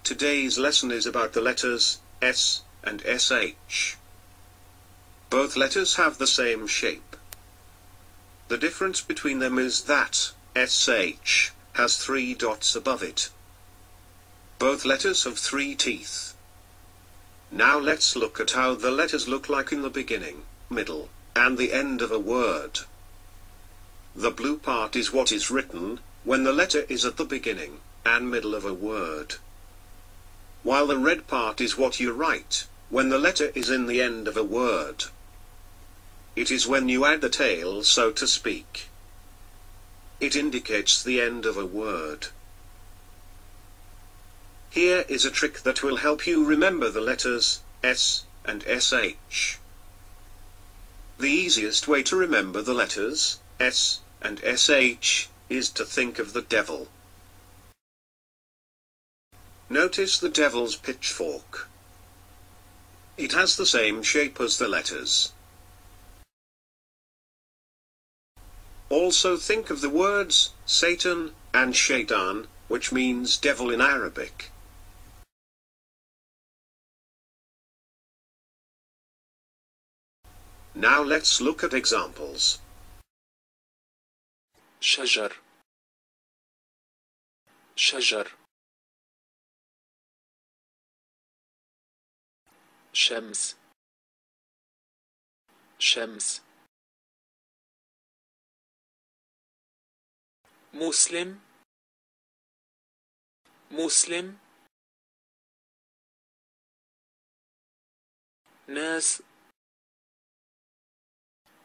Today's lesson is about the letters S and SH. Both letters have the same shape. The difference between them is that SH has 3 dots above it. Both letters have 3 teeth. Now let's look at how the letters look like in the beginning, middle, and the end of a word. The blue part is what is written when the letter is at the beginning and middle of a word, while the red part is what you write when the letter is in the end of a word. It is when you add the tail, so to speak. It indicates the end of a word. Here is a trick that will help you remember the letters S and SH. The easiest way to remember the letters S and SH is to think of the devil. Notice the devil's pitchfork. It has the same shape as the letters. Also think of the words Satan and Shaitan, which means devil in Arabic. Now let's look at examples. شجر شجر شمس شمس مسلم مسلم ناس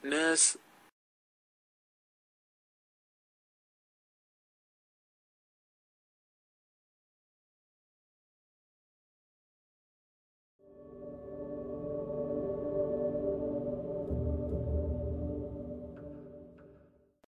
ناس